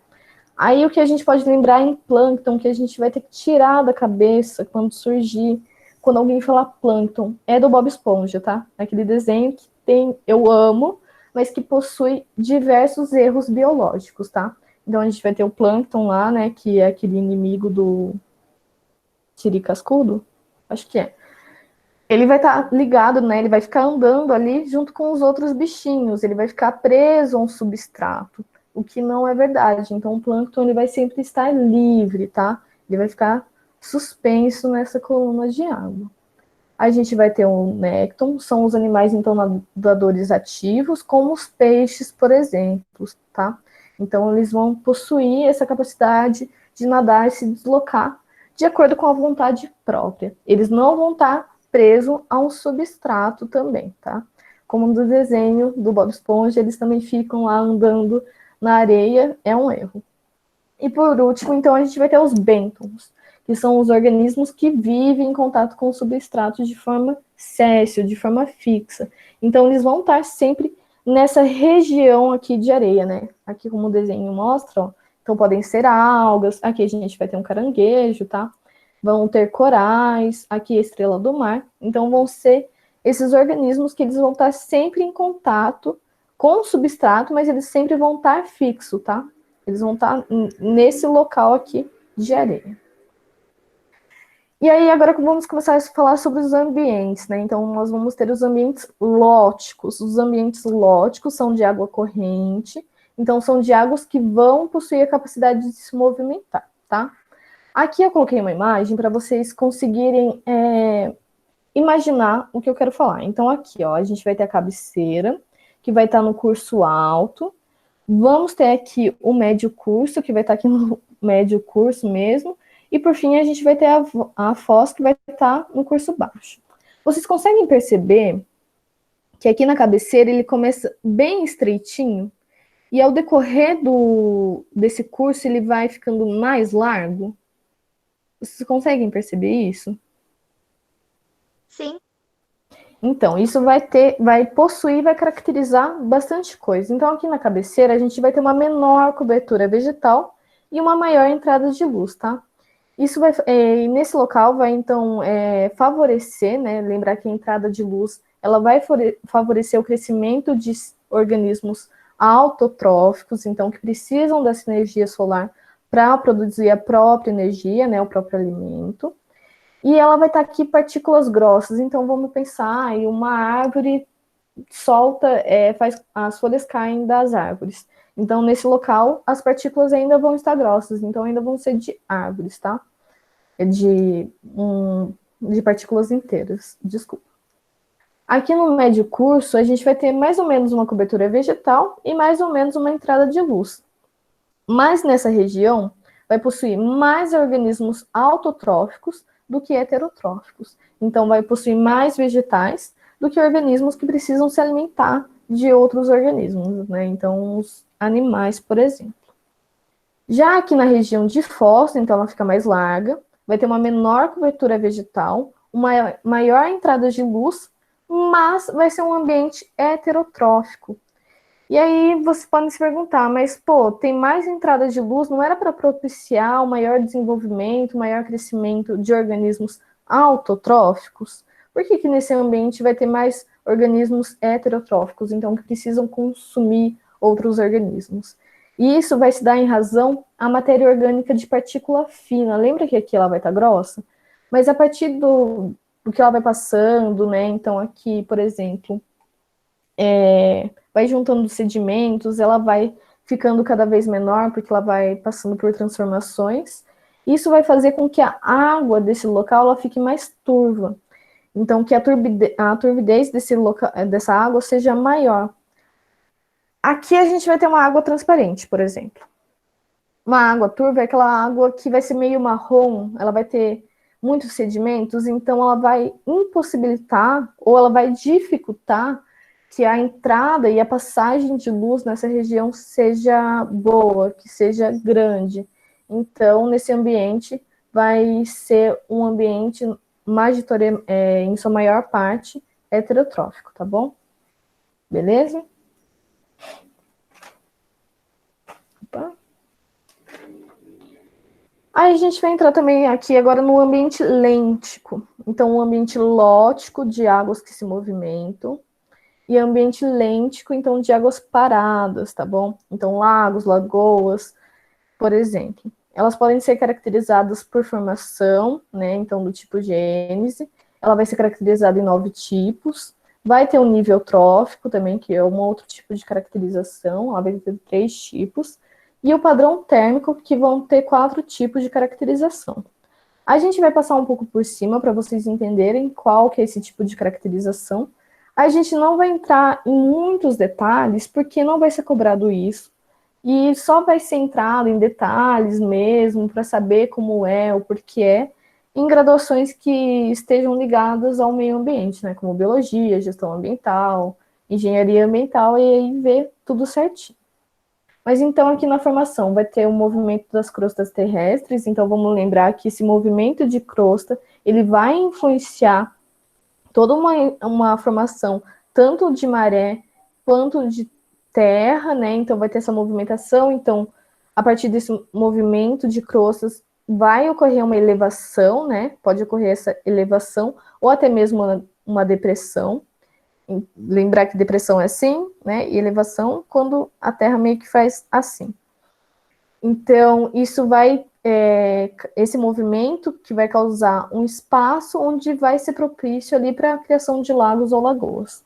Aí o que a gente pode lembrar em plâncton, que a gente vai ter que tirar da cabeça quando surgir, quando alguém falar plâncton, é do Bob Esponja, tá? Aquele desenho que eu amo, mas que possui diversos erros biológicos, tá? Então a gente vai ter o plâncton lá, né, que é aquele inimigo do Siri Cascudo, acho que é. Ele vai estar ligado, né, ele vai ficar andando ali junto com os outros bichinhos, ele vai ficar preso a um substrato, o que não é verdade. Então, o plâncton ele vai sempre estar livre, tá? Ele vai ficar suspenso nessa coluna de água. A gente vai ter o nécton, são os animais, então, nadadores ativos, como os peixes, por exemplo, tá? Então, eles vão possuir essa capacidade de nadar e se deslocar de acordo com a vontade própria. Eles não vão estar presos a um substrato também, tá? Como no desenho do Bob Esponja, eles também ficam lá andando na areia, é um erro. E por último, então, a gente vai ter os bentons, que são os organismos que vivem em contato com o substrato de forma séssil, de forma fixa. Então, eles vão estar sempre nessa região aqui de areia, né? Aqui, como o desenho mostra, ó, então podem ser algas, aqui a gente vai ter um caranguejo, tá? Vão ter corais, aqui a estrela do mar. Então, vão ser esses organismos que eles vão estar sempre em contato com o substrato, mas eles sempre vão estar fixo, tá? Eles vão estar nesse local aqui de areia. E aí, agora vamos começar a falar sobre os ambientes, né? Então, nós vamos ter os ambientes lóticos. Os ambientes lóticos são de água corrente, então são de águas que vão possuir a capacidade de se movimentar, tá? Aqui eu coloquei uma imagem para vocês conseguirem imaginar o que eu quero falar. Então, aqui, ó, a gente vai ter a cabeceira, que vai estar no curso alto. Vamos ter aqui o médio curso, que vai estar aqui no médio curso mesmo. E, por fim, a gente vai ter a foz, que vai estar no curso baixo. Vocês conseguem perceber que aqui na cabeceira ele começa bem estreitinho, e ao decorrer desse curso ele vai ficando mais largo? Vocês conseguem perceber isso? Sim. Então, isso vai possuir, vai caracterizar bastante coisa. Então, aqui na cabeceira, a gente vai ter uma menor cobertura vegetal e uma maior entrada de luz, tá? Isso vai, nesse local, vai, então, favorecer, né? Lembrar que a entrada de luz, ela vai favorecer o crescimento de organismos autotróficos, então, que precisam dessa energia solar para produzir a própria energia, né? O próprio alimento. E ela vai estar aqui partículas grossas, então vamos pensar em uma árvore solta, as folhas caem das árvores. Então, nesse local, as partículas ainda vão estar grossas, então ainda vão ser de árvores, tá? De partículas inteiras, desculpa. Aqui no médio curso, a gente vai ter mais ou menos uma cobertura vegetal e mais ou menos uma entrada de luz. Mas nessa região, vai possuir mais organismos autotróficos do que heterotróficos. Então, vai possuir mais vegetais do que organismos que precisam se alimentar de outros organismos, né? Então, os animais, por exemplo. Já aqui na região de foz, então ela fica mais larga, vai ter uma menor cobertura vegetal, uma maior entrada de luz, mas vai ser um ambiente heterotrófico. E aí vocês podem se perguntar, mas pô, tem mais entrada de luz, não era para propiciar o maior desenvolvimento, o maior crescimento de organismos autotróficos? Por que que nesse ambiente vai ter mais organismos heterotróficos, então que precisam consumir outros organismos? E isso vai se dar em razão à matéria orgânica de partícula fina. Lembra que aqui ela vai estar grossa? Mas a partir do que ela vai passando, né? Então aqui, por exemplo, vai juntando sedimentos, ela vai ficando cada vez menor, porque ela vai passando por transformações. Isso vai fazer com que a água desse local ela fique mais turva. Então, que a turbidez dessa água seja maior. Aqui a gente vai ter uma água transparente, por exemplo. Uma água turva é aquela água que vai ser meio marrom, ela vai ter muitos sedimentos, então ela vai impossibilitar ou ela vai dificultar que a entrada e a passagem de luz nessa região seja boa, que seja grande. Então, nesse ambiente, vai ser um ambiente em sua maior parte, heterotrófico, tá bom? Beleza? Opa. Aí a gente vai entrar também aqui agora no ambiente lêntico. Então, um ambiente lótico de águas que se movimentam e ambiente lêntico, então, de águas paradas, tá bom? Então, lagos, lagoas, por exemplo. Elas podem ser caracterizadas por formação, né? Então, do tipo gênese. Ela vai ser caracterizada em 9 tipos. Vai ter um nível trófico também, que é um outro tipo de caracterização. Ela vai ter 3 tipos. E o padrão térmico, que vão ter 4 tipos de caracterização. A gente vai passar um pouco por cima para vocês entenderem qual que é esse tipo de caracterização. A gente não vai entrar em muitos detalhes, porque não vai ser cobrado isso. E só vai ser entrado em detalhes mesmo, para saber como é, o porquê é, em graduações que estejam ligadas ao meio ambiente, né? Como biologia, gestão ambiental, engenharia ambiental, e aí ver tudo certinho. Mas então aqui na formação vai ter o movimento das crostas terrestres, então vamos lembrar que esse movimento de crosta, ele vai influenciar toda uma formação, tanto de maré quanto de terra, né? Então vai ter essa movimentação, então a partir desse movimento de crostas vai ocorrer uma elevação, né? Pode ocorrer essa elevação, ou até mesmo uma depressão. Lembrar que depressão é assim, né? E elevação quando a Terra meio que faz assim. Então, isso vai, esse movimento que vai causar um espaço onde vai ser propício ali para a criação de lagos ou lagoas.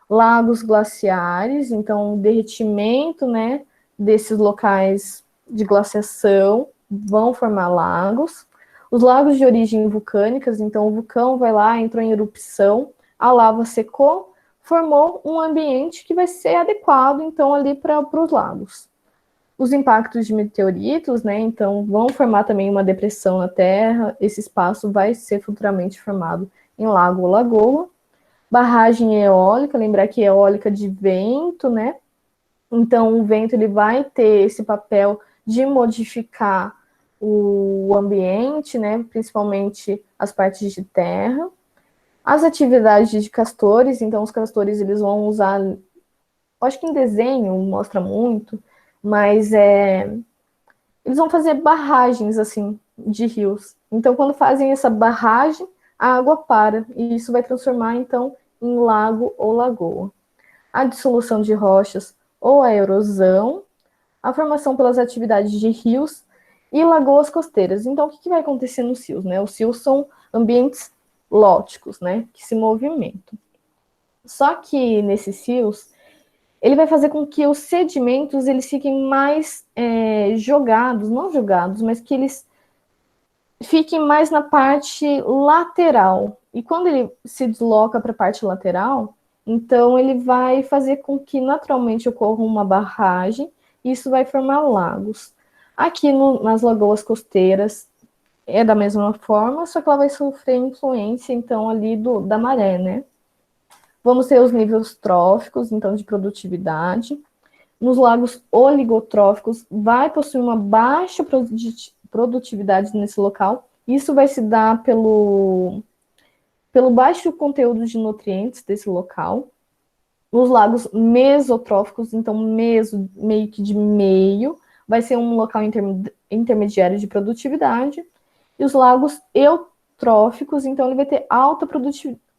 Lagos glaciares, então, o derretimento, né, desses locais de glaciação vão formar lagos. Os lagos de origem vulcânicas, então, o vulcão vai lá, entrou em erupção, a lava secou, formou um ambiente que vai ser adequado, então, ali para os lagos. Os impactos de meteoritos, né, então, vão formar também uma depressão na Terra, esse espaço vai ser futuramente formado em lago ou lagoa. Barragem eólica, lembrar que eólica de vento, né, então o vento ele vai ter esse papel de modificar o ambiente, né, principalmente as partes de terra. As atividades de castores, então os castores eles vão usar, acho que em desenho mostra muito, mas eles vão fazer barragens assim de rios. Então quando fazem essa barragem, a água para e isso vai transformar então em lago ou lagoa. A dissolução de rochas ou a erosão, a formação pelas atividades de rios e lagoas costeiras. Então o que vai acontecer nos rios, né? Os rios são ambientes lóticos, né, que se movimentam. Só que nesses rios, ele vai fazer com que os sedimentos eles fiquem mais jogados, não jogados, mas que eles fiquem mais na parte lateral. E quando ele se desloca para a parte lateral, então ele vai fazer com que naturalmente ocorra uma barragem, e isso vai formar lagos. Aqui nas lagoas costeiras, é da mesma forma, só que ela vai sofrer influência, então, ali da maré, né? Vamos ter os níveis tróficos, então, de produtividade. Nos lagos oligotróficos, vai possuir uma baixa produtividade nesse local. Isso vai se dar pelo baixo conteúdo de nutrientes desse local. Nos lagos mesotróficos, então meio que de meio, vai ser um local intermediário de produtividade. E os lagos eutróficos, então ele vai ter alta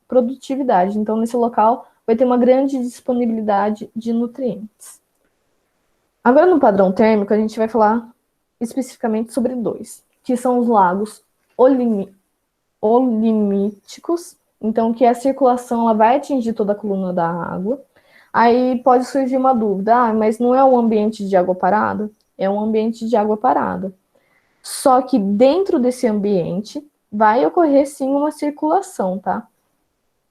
produtividade. Então, nesse local, vai ter uma grande disponibilidade de nutrientes. Agora, no padrão térmico, a gente vai falar especificamente sobre 2, que são os lagos olimíticos, então que a circulação ela vai atingir toda a coluna da água. Aí pode surgir uma dúvida, mas não é um ambiente de água parada? É um ambiente de água parada. Só que dentro desse ambiente vai ocorrer sim uma circulação, tá?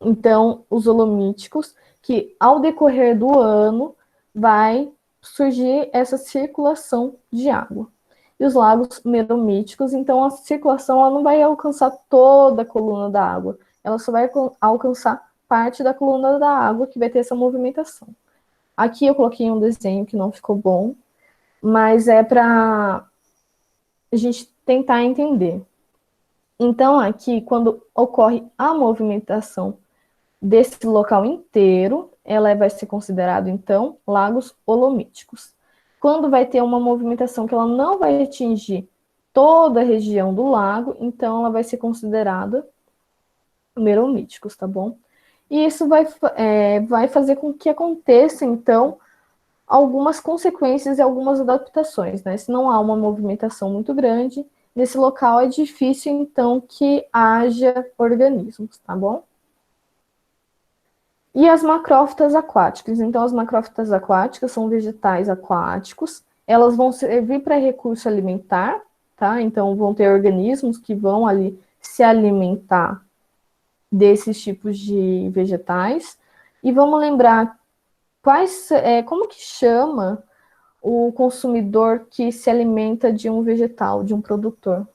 Então, os holomíticos, que ao decorrer do ano vai surgir essa circulação de água. E os lagos meromíticos, então a circulação ela não vai alcançar toda a coluna da água, ela só vai alcançar parte da coluna da água que vai ter essa movimentação. Aqui eu coloquei um desenho que não ficou bom, mas é para a gente tentar entender. Então, aqui, quando ocorre a movimentação desse local inteiro, ela vai ser considerado, então, lagos holomíticos. Quando vai ter uma movimentação que ela não vai atingir toda a região do lago, então ela vai ser considerada meromíticos, tá bom? E isso vai fazer com que aconteça, então, algumas consequências e algumas adaptações, né? Se não há uma movimentação muito grande, nesse local é difícil, então, que haja organismos, tá bom? E as macrófitas aquáticas. Então, as macrófitas aquáticas são vegetais aquáticos, elas vão servir para recurso alimentar, tá? Então, vão ter organismos que vão ali se alimentar desses tipos de vegetais. E vamos lembrar como que chama o consumidor que se alimenta de um vegetal, de um produtor?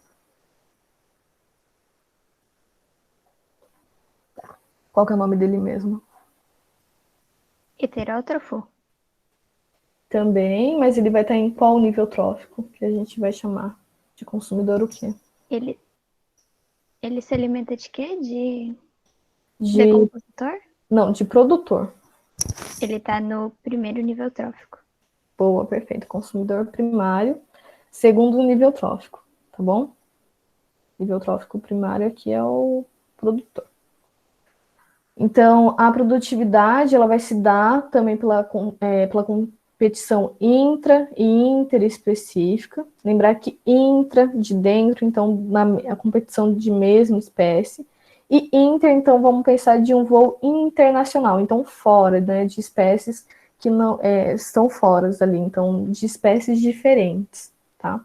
Qual que é o nome dele mesmo? Heterótrofo? Também, mas ele vai estar em qual nível trófico? Que a gente vai chamar de consumidor o quê? Ele se alimenta de quê? De De... decompositor? Não, de produtor. Ele tá no primeiro nível trófico. Boa, perfeito. Consumidor primário, segundo nível trófico, tá bom? Nível trófico primário aqui é o produtor. Então, a produtividade ela vai se dar também pela competição intra e interespecífica. Lembrar que intra, de dentro, então, a competição de mesma espécie. E inter, então, vamos pensar de um voo internacional, então fora, né, de espécies que não estão fora ali, então, de espécies diferentes, tá?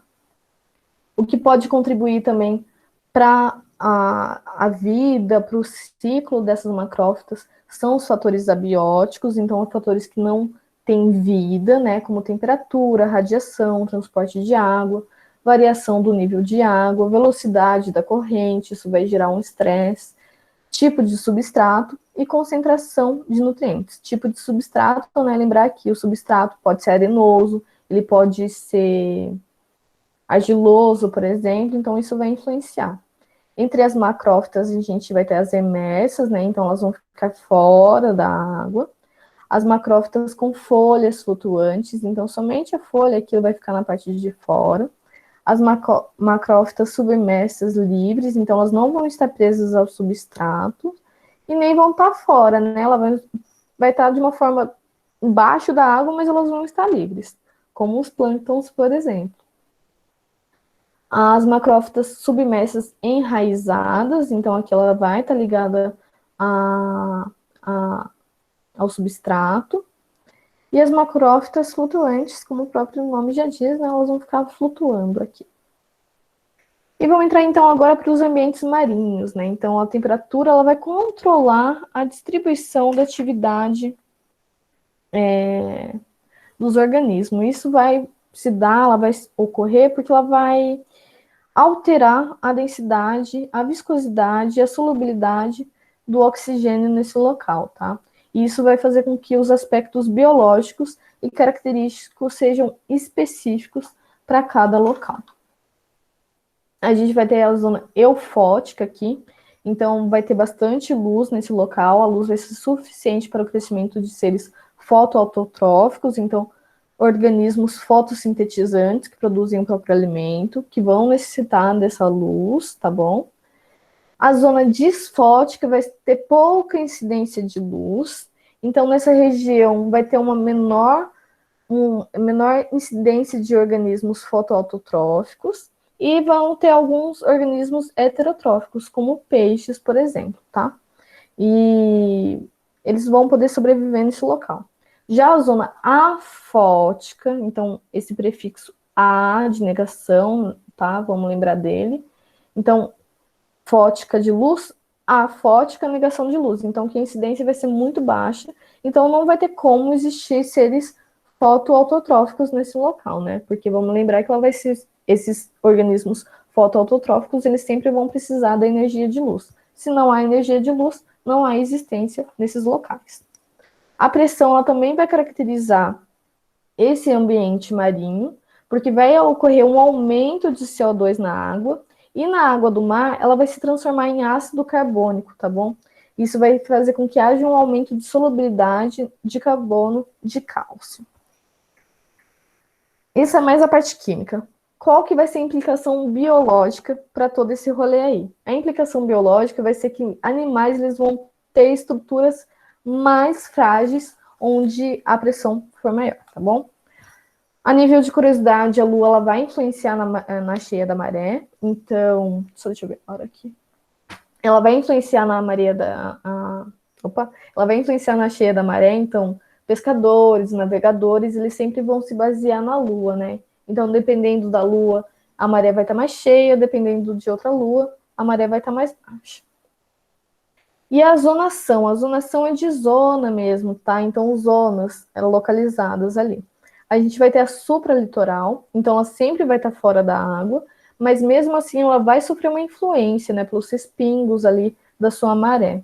O que pode contribuir também para a vida, para o ciclo dessas macrófitas, são os fatores abióticos, então, fatores que não têm vida, né, como temperatura, radiação, transporte de água, variação do nível de água, velocidade da corrente, isso vai gerar um estresse, tipo de substrato e concentração de nutrientes. Tipo de substrato, né, lembrar que o substrato pode ser arenoso, ele pode ser argiloso, por exemplo, então isso vai influenciar. Entre as macrófitas, a gente vai ter as emersas, né, então elas vão ficar fora da água. As macrófitas com folhas flutuantes, então somente a folha aqui vai ficar na parte de fora. As macrófitas submersas livres, então elas não vão estar presas ao substrato e nem vão estar fora, né? Ela vai estar de uma forma embaixo da água, mas elas vão estar livres, como os plânctons, por exemplo. As macrófitas submersas enraizadas, então aqui ela vai estar ligada ao substrato. E as macrófitas flutuantes, como o próprio nome já diz, né, elas vão ficar flutuando aqui. E vamos entrar então agora para os ambientes marinhos, né? Então a temperatura ela vai controlar a distribuição da atividade dos organismos. Isso vai se dar, ela vai ocorrer porque ela vai alterar a densidade, a viscosidade e a solubilidade do oxigênio nesse local, tá? E isso vai fazer com que os aspectos biológicos e característicos sejam específicos para cada local. A gente vai ter a zona eufótica aqui. Então, vai ter bastante luz nesse local, a luz vai ser suficiente para o crescimento de seres fotoautotróficos, então, organismos fotossintetizantes que produzem o próprio alimento, que vão necessitar dessa luz, tá bom? A zona disfótica vai ter pouca incidência de luz, então nessa região vai ter uma menor incidência de organismos fotoautotróficos e vão ter alguns organismos heterotróficos, como peixes, por exemplo, tá? E eles vão poder sobreviver nesse local. Já a zona afótica, então esse prefixo a de negação, tá? Vamos lembrar dele. Então, fótica de luz, afótica, negação de luz. Então, que a incidência vai ser muito baixa. Então, não vai ter como existir seres fotoautotróficos nesse local, né? Porque vamos lembrar que ela vai ser, esses organismos fotoautotróficos, eles sempre vão precisar da energia de luz. Se não há energia de luz, não há existência nesses locais. A pressão, ela também vai caracterizar esse ambiente marinho, porque vai ocorrer um aumento de CO2 na água, e na água do mar, ela vai se transformar em ácido carbônico, tá bom? Isso vai fazer com que haja um aumento de solubilidade de carbono de cálcio. Isso é mais a parte química. Qual que vai ser a implicação biológica para todo esse rolê aí? A implicação biológica vai ser que animais eles vão ter estruturas mais frágeis onde a pressão for maior, tá bom? A nível de curiosidade, a Lua ela vai influenciar na cheia da maré. Então, deixa eu ver a hora aqui. Ela vai influenciar na maré ela vai influenciar na cheia da maré, então pescadores, navegadores, eles sempre vão se basear na Lua, né? Então, dependendo da Lua, a maré vai estar mais cheia, dependendo de outra Lua, a maré vai estar mais baixa. E a zonação é de zona mesmo, tá? Então, zonas localizadas ali. A gente vai ter a supralitoral, então ela sempre vai estar fora da água, mas mesmo assim ela vai sofrer uma influência, né, pelos respingos ali da sua maré.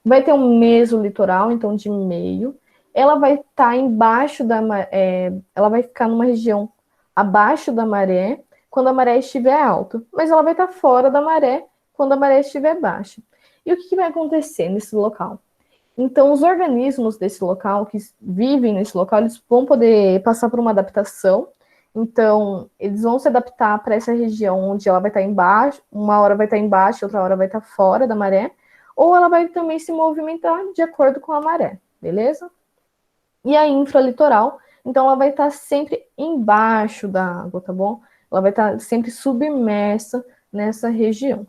Vai ter um mesolitoral, então de meio. Ela vai estar embaixo da ela vai ficar numa região abaixo da maré quando a maré estiver alta, mas ela vai estar fora da maré quando a maré estiver baixa. E o que vai acontecer nesse local? Então, os organismos desse local, que vivem nesse local, eles vão poder passar por uma adaptação. Então, eles vão se adaptar para essa região onde ela vai estar embaixo, uma hora vai estar embaixo, outra hora vai estar fora da maré, ou ela vai também se movimentar de acordo com a maré, beleza? E a infralitoral, então ela vai estar sempre embaixo da água, tá bom? Ela vai estar sempre submersa nessa região.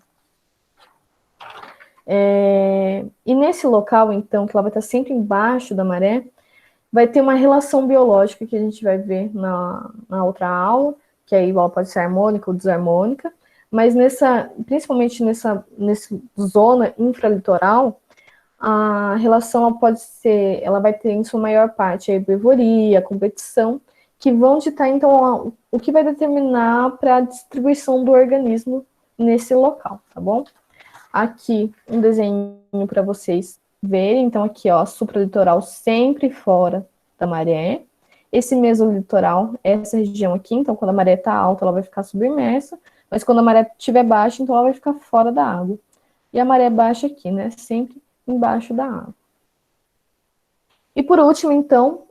E nesse local, então, que ela vai estar sempre embaixo da maré, vai ter uma relação biológica que a gente vai ver na outra aula, que aí igual pode ser harmônica ou desarmônica, mas principalmente nessa zona infralitoral, a relação ela vai ter em sua maior parte a herbivoria, a competição, que vão ditar, então, o que vai determinar para a distribuição do organismo nesse local, tá bom? Aqui, um desenho para vocês verem. Então, aqui, ó, supralitoral sempre fora da maré. Esse mesolitoral, essa região aqui, então, quando a maré está alta, ela vai ficar submersa, mas quando a maré estiver baixa, então ela vai ficar fora da água. E a maré baixa aqui, né, sempre embaixo da água. E por último, então,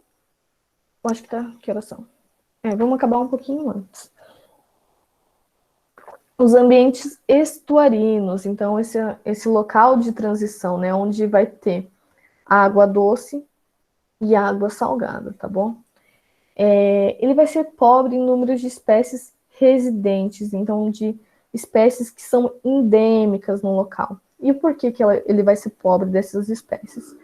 eu acho que tá, que horas são? Vamos acabar um pouquinho antes. Os ambientes estuarinos, então esse local de transição, né, onde vai ter água doce e água salgada, tá bom? Ele vai ser pobre em números de espécies residentes, então de espécies que são endêmicas no local. E por que ele vai ser pobre dessas espécies?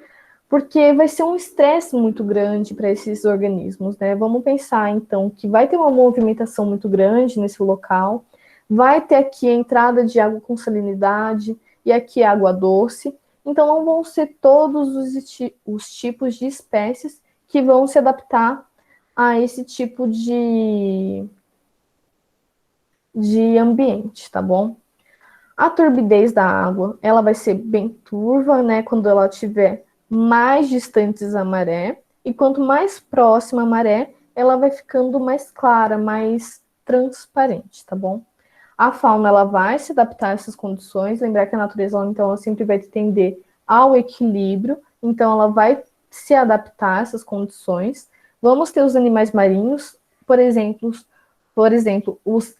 Porque vai ser um estresse muito grande para esses organismos, né? Vamos pensar, então, que vai ter uma movimentação muito grande nesse local, vai ter aqui a entrada de água com salinidade e aqui água doce. Então, não vão ser todos os tipos de espécies que vão se adaptar a esse tipo de ambiente, tá bom? A turbidez da água, ela vai ser bem turva, né, quando ela estiver mais distantes da maré, e quanto mais próxima a maré, ela vai ficando mais clara, mais transparente, tá bom? A fauna ela vai se adaptar a essas condições, lembrar que a natureza então ela sempre vai tender ao equilíbrio, então ela vai se adaptar a essas condições. Vamos ter os animais marinhos, por exemplo, os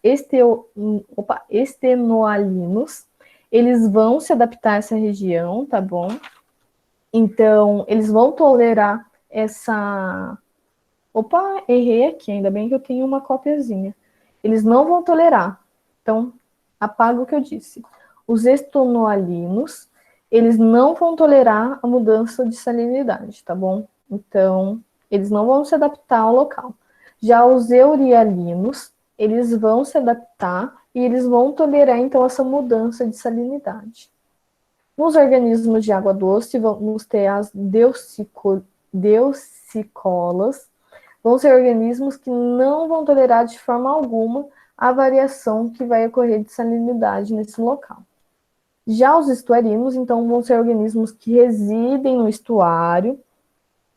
estenoalinos, eles vão se adaptar a essa região, tá bom? Então, eles vão tolerar essa... Opa, errei aqui, ainda bem que eu tenho uma cópiazinha. Eles não vão tolerar. Então, apaga o que eu disse. Os estenoalinos, eles não vão tolerar a mudança de salinidade, tá bom? Então, eles não vão se adaptar ao local. Já os eurialinos, eles vão se adaptar e eles vão tolerar, então, essa mudança de salinidade. Nos organismos de água doce, vamos ter as deutecicolas, vão ser organismos que não vão tolerar de forma alguma a variação que vai ocorrer de salinidade nesse local. Já os estuarinos, então, vão ser organismos que residem no estuário,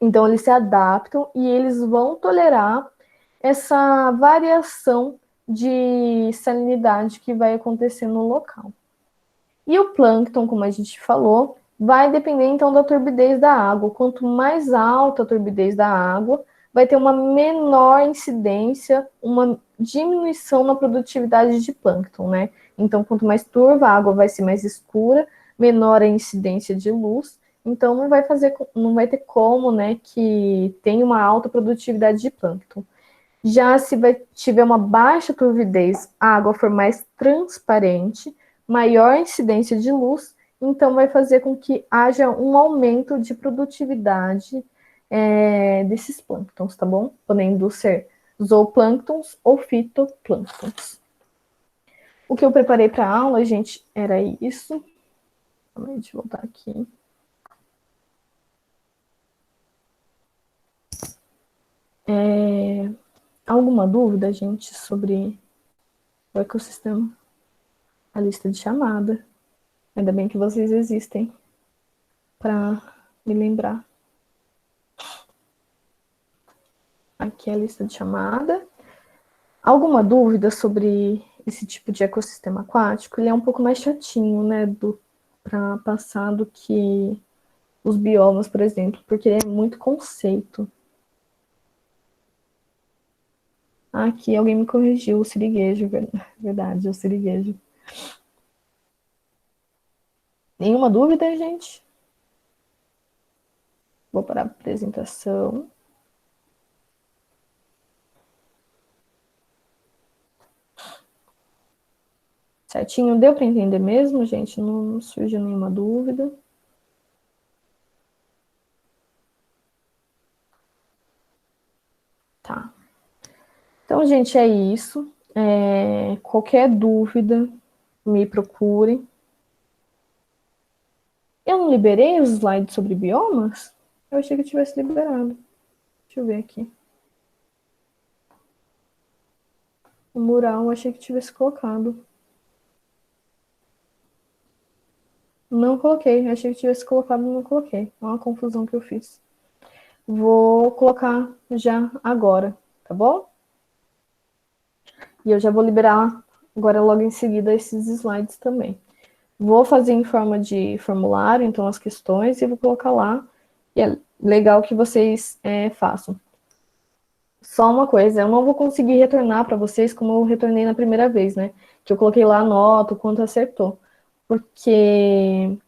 então eles se adaptam e eles vão tolerar essa variação de salinidade que vai acontecer no local. E o plâncton, como a gente falou, vai depender então da turbidez da água. Quanto mais alta a turbidez da água, vai ter uma menor incidência, uma diminuição na produtividade de plâncton, né? Então, quanto mais turva, a água vai ser mais escura, menor a incidência de luz, então não vai ter como, né, que tenha uma alta produtividade de plâncton. Já se tiver uma baixa turbidez, a água for mais transparente, maior incidência de luz, então vai fazer com que haja um aumento de produtividade desses plânctons, tá bom? Podendo ser zooplânctons ou fitoplânctons. O que eu preparei para a aula, gente, era isso. Deixa eu voltar aqui. Alguma dúvida, gente, sobre o ecossistema? A lista de chamada. Ainda bem que vocês existem para me lembrar. Aqui é a lista de chamada. Alguma dúvida sobre esse tipo de ecossistema aquático? Ele é um pouco mais chatinho, né, para passar do que os biomas, por exemplo, porque ele é muito conceito. Aqui alguém me corrigiu, o siriguejo, verdade, o siriguejo. Nenhuma dúvida, gente? Vou para a apresentação. Certinho? Deu para entender mesmo, gente? Não surgiu nenhuma dúvida. Tá. Então, gente, é isso. Qualquer dúvida, me procure. Eu não liberei os slides sobre biomas? Eu achei que eu tivesse liberado. Deixa eu ver aqui. O mural eu achei que tivesse colocado. Não coloquei. Achei que tivesse colocado e não coloquei. É uma confusão que eu fiz. Vou colocar já agora, tá bom? E eu já vou liberar agora logo em seguida esses slides também. Vou fazer em forma de formulário, então, as questões, e vou colocar lá. E é legal que vocês façam. Só uma coisa, eu não vou conseguir retornar para vocês como eu retornei na primeira vez, né? Que eu coloquei lá a nota, o quanto acertou. Porque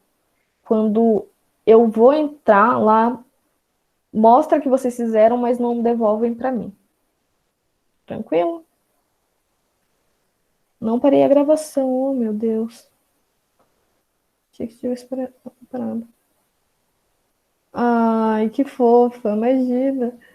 quando eu vou entrar lá, mostra que vocês fizeram, mas não devolvem para mim. Tranquilo? Não parei a gravação, oh meu Deus. Achei que tivesse parado. Ai, que fofa, imagina.